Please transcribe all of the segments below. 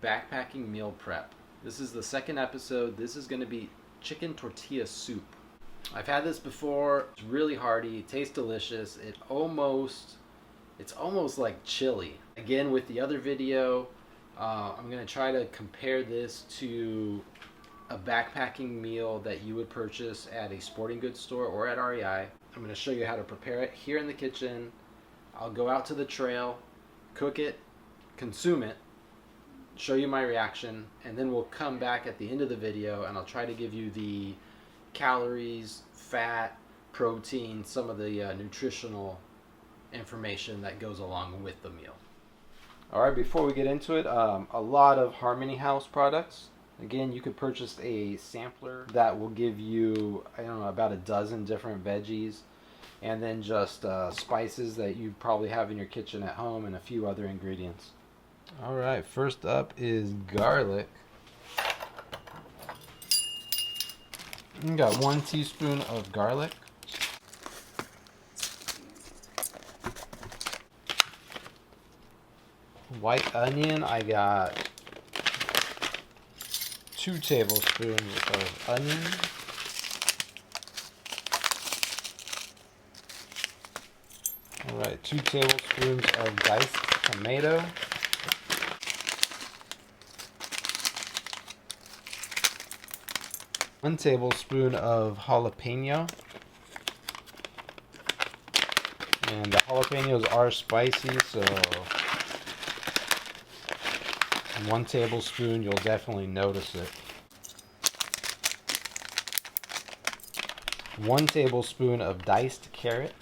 Backpacking meal prep. This is the second episode. This is going to be chicken tortilla soup. I've had this before. It's really hearty. It tastes delicious. It's almost like chili. Again, with the other video, I'm going to try to compare this to a backpacking meal that you would purchase at a sporting goods store or at REI. I'm going to show you how to prepare it here in the kitchen. I'll go out to the trail, cook it, consume it, show you my reaction, and then we'll come back at the end of the video and I'll try to give you the calories, fat, protein, some of the nutritional information that goes along with the meal. Alright, before we get into it, a lot of Harmony House products. Again, you could purchase a sampler that will give you, about a dozen different veggies, and then just spices that you probably have in your kitchen at home and a few other ingredients. Alright, first up is garlic. You got 1 teaspoon of garlic. White onion, I got 2 tablespoons of onion. Alright, 2 tablespoons of diced tomato. 1 tablespoon of jalapeno. And the jalapenos are spicy, so 1 tablespoon, you'll definitely notice it. 1 tablespoon of diced carrot.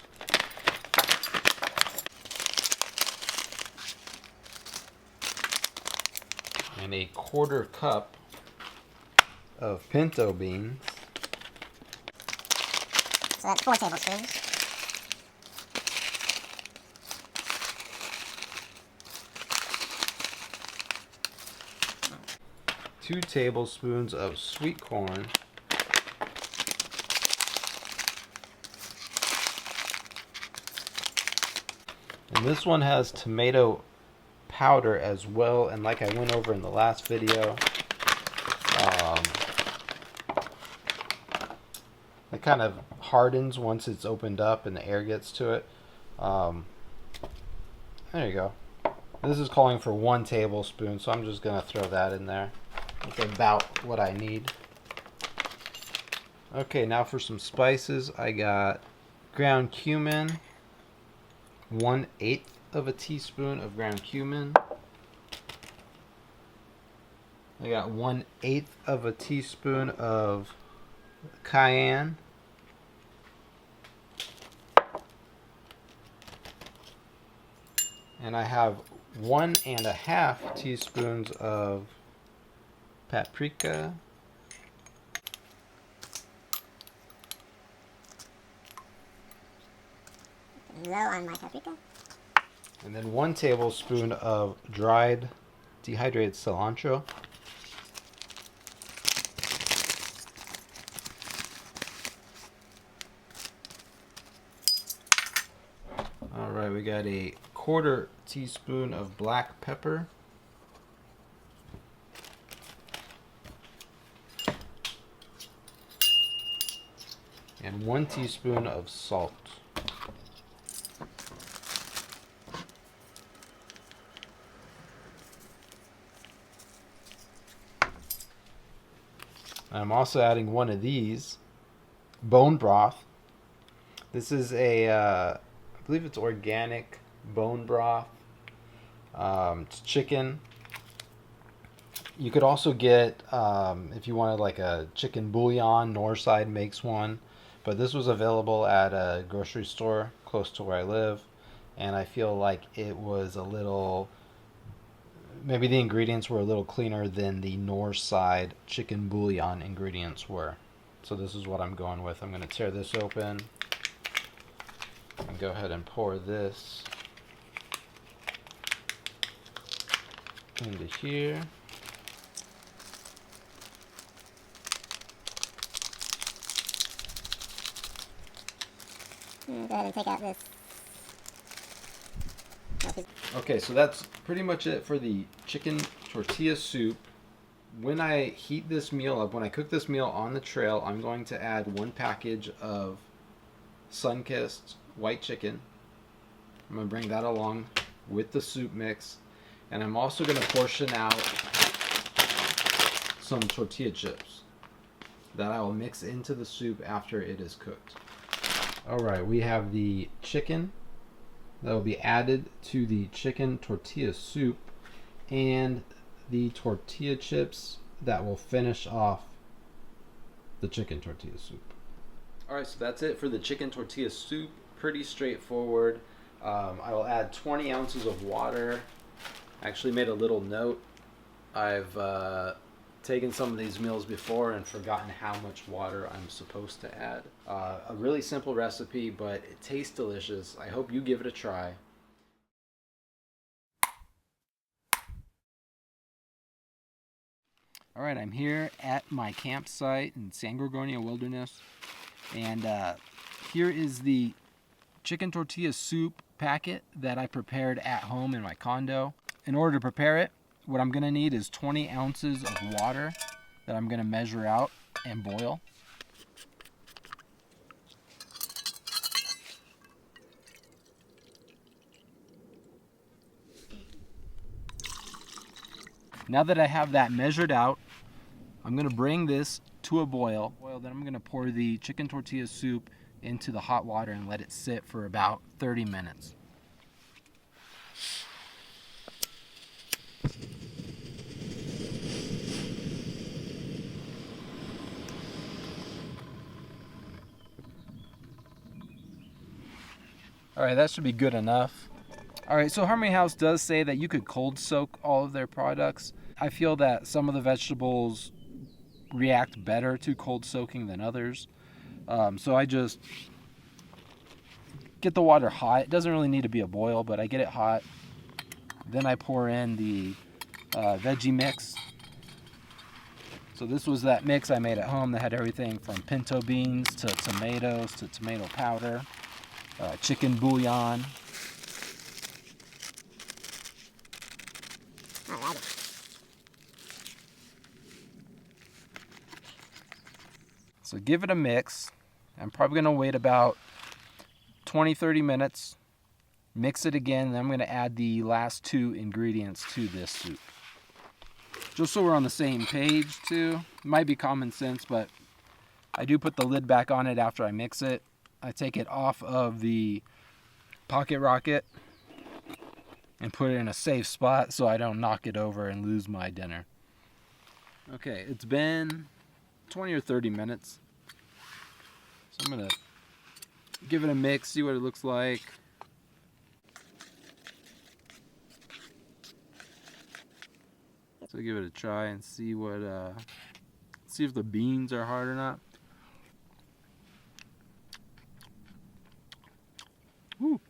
And a 1/4 cup of pinto beans. So that's 4 tablespoons. Two tablespoons of sweet corn. And this one has tomato powder as well, and like I went over in the last video, it kind of hardens once it's opened up and the air gets to it. There you go. This is calling for 1 tablespoon, so I'm just going to throw that in there. That's about what I need. Okay, now for some spices. I got ground cumin, 1/8 of a teaspoon of ground cumin. I got 1/8 of a teaspoon of cayenne. And I have 1.5 teaspoons of paprika. Low on my paprika. And then 1 tablespoon of dried dehydrated cilantro. Alright, we got a 1/4 teaspoon of black pepper. And 1 teaspoon of salt. I'm also adding 1 of these, bone broth. This is a, I believe it's organic bone broth. It's chicken. You could also get, if you wanted like a chicken bouillon, Northside makes one. But this was available at a grocery store close to where I live. And I feel like it was a little, maybe the ingredients were a little cleaner than the Northside chicken bouillon ingredients were. So this is what I'm going with. I'm going to tear this open and go ahead and pour this into here. Go ahead and take out this. Okay, so that's pretty much it for the chicken tortilla soup. When I heat this meal up, when I cook this meal on the trail, I'm going to add 1 package of sun-kissed white chicken. I'm going to bring that along with the soup mix. And I'm also going to portion out some tortilla chips that I will mix into the soup after it is cooked. Alright, we have the chicken that will be added to the chicken tortilla soup and the tortilla chips that will finish off the chicken tortilla soup. Alright, so that's it for the chicken tortilla soup. Pretty straightforward. I will add 20 ounces of water. I actually made a little note. I've taken some of these meals before and forgotten how much water I'm supposed to add. A really simple recipe, but it tastes delicious. I hope you give it a try. All right, I'm here at my campsite in San Gorgonio Wilderness, and here is the chicken tortilla soup packet that I prepared at home in my condo. In order to prepare it, what I'm gonna need is 20 ounces of water that I'm gonna measure out and boil. Now that I have that measured out, I'm gonna bring this to a boil. Then I'm gonna pour the chicken tortilla soup into the hot water and let it sit for about 30 minutes. All right, that should be good enough. All right, so Harmony House does say that you could cold soak all of their products. I feel that some of the vegetables react better to cold soaking than others. So I just get the water hot. It doesn't really need to be a boil, but I get it hot. Then I pour in the veggie mix. So this was that mix I made at home that had everything from pinto beans to tomatoes to tomato powder. Chicken bouillon. So give it a mix. I'm probably going to wait about 20-30 minutes. Mix it again, then I'm going to add the last 2 ingredients to this soup. Just so we're on the same page too. It might be common sense, but I do put the lid back on it after I mix it. I take it off of the pocket rocket and put it in a safe spot so I don't knock it over and lose my dinner. Okay, it's been 20 or 30 minutes. So I'm going to give it a mix, see what it looks like. So give it a try and see see if the beans are hard or not. Woo.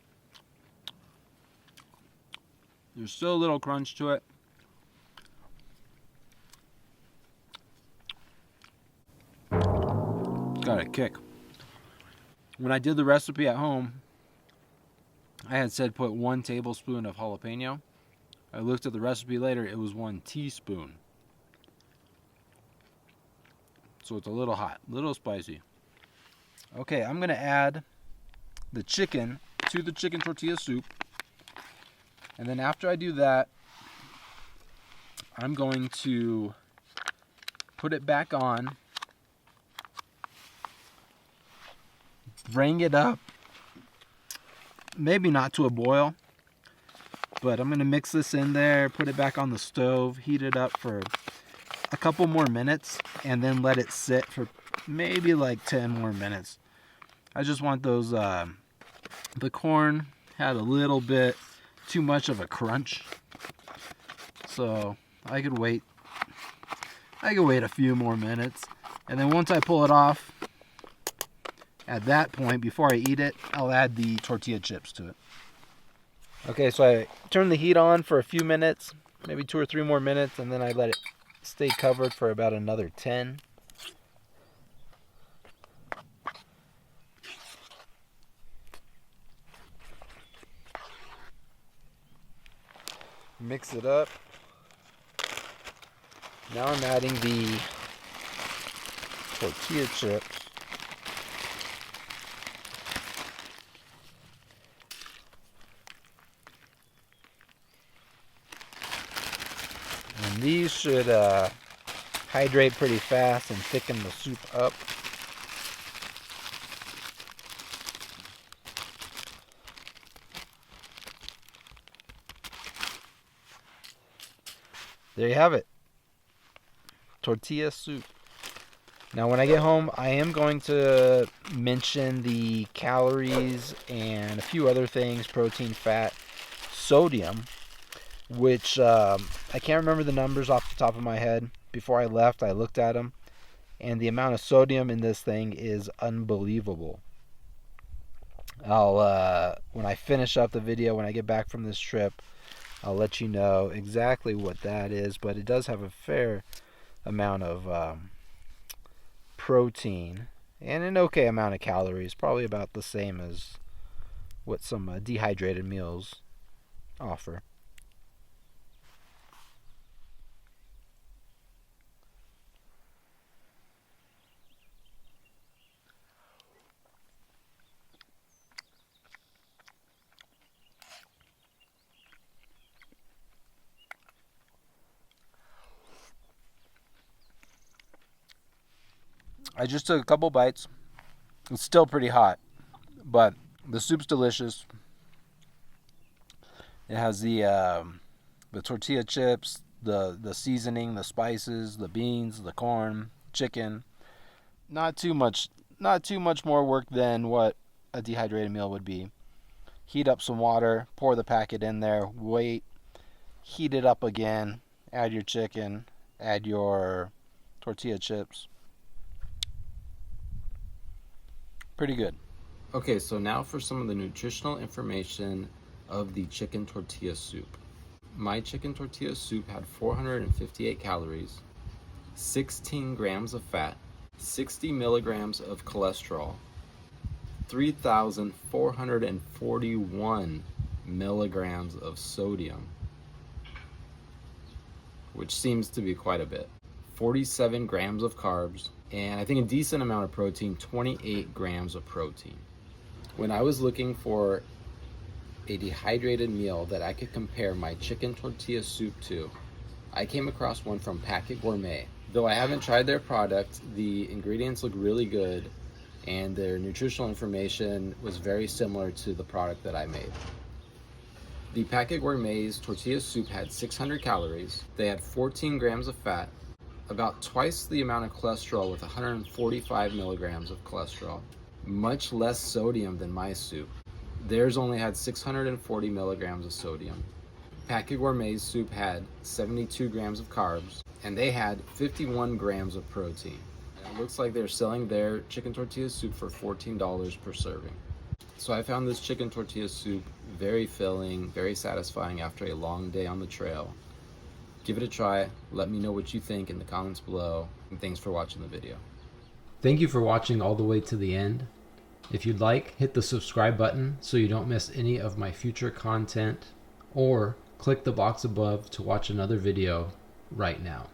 There's still a little crunch to it. It's got a kick. When I did the recipe at home, I had said put 1 tablespoon of jalapeno. I looked at the recipe later, it was 1 teaspoon. So it's a little hot, a little spicy. Okay, I'm gonna add the chicken to the chicken tortilla soup. And then after I do that, I'm going to put it back on, bring it up, maybe not to a boil, but I'm going to mix this in there, put it back on the stove, heat it up for a couple more minutes, and then let it sit for maybe like 10 more minutes. I just want those, the corn had a little bit too much of a crunch, so I could wait a few more minutes, and then once I pull it off, at that point, before I eat it, I'll add the tortilla chips to it. Okay, so I turn the heat on for a few minutes, maybe 2 or 3 more minutes, and then I let it stay covered for about another 10. Mix it up. Now I'm adding the tortilla chips. And these should hydrate pretty fast and thicken the soup up. There you have it. Tortilla soup. Now when I get home, I am going to mention the calories and a few other things, protein, fat, sodium, which I can't remember the numbers off the top of my head. Before I left, I looked at them, and the amount of sodium in this thing is unbelievable. I'll when I finish up the video, when I get back from this trip, I'll let you know exactly what that is, but it does have a fair amount of protein and an okay amount of calories, probably about the same as what some dehydrated meals offer. I just took a couple bites. It's still pretty hot, but the soup's delicious. It has the tortilla chips, the seasoning, the spices, the beans, the corn, chicken. Not too much more work than what a dehydrated meal would be. Heat up some water, pour the packet in there, wait, heat it up again, add your chicken, add your tortilla chips. Pretty good. Okay, so now for some of the nutritional information of the chicken tortilla soup. My chicken tortilla soup had 458 calories, 16 grams of fat, 60 milligrams of cholesterol, 3,441 milligrams of sodium, which seems to be quite a bit, 47 grams of carbs, and I think a decent amount of protein, 28 grams of protein. When I was looking for a dehydrated meal that I could compare my chicken tortilla soup to, I came across one from Packet Gourmet. Though I haven't tried their product, the ingredients look really good and their nutritional information was very similar to the product that I made. The Packet Gourmet's tortilla soup had 600 calories. They had 14 grams of fat, about twice the amount of cholesterol with 145 milligrams of cholesterol, much less sodium than my soup. Theirs only had 640 milligrams of sodium. Packet Gourmet's soup had 72 grams of carbs, and they had 51 grams of protein. And it looks like they're selling their chicken tortilla soup for $14 per serving. So I found this chicken tortilla soup very filling, very satisfying after a long day on the trail. Give it a try. Let me know what you think in the comments below. And thanks for watching the video. Thank you for watching all the way to the end. If you'd like, hit the subscribe button so you don't miss any of my future content, or click the box above to watch another video right now.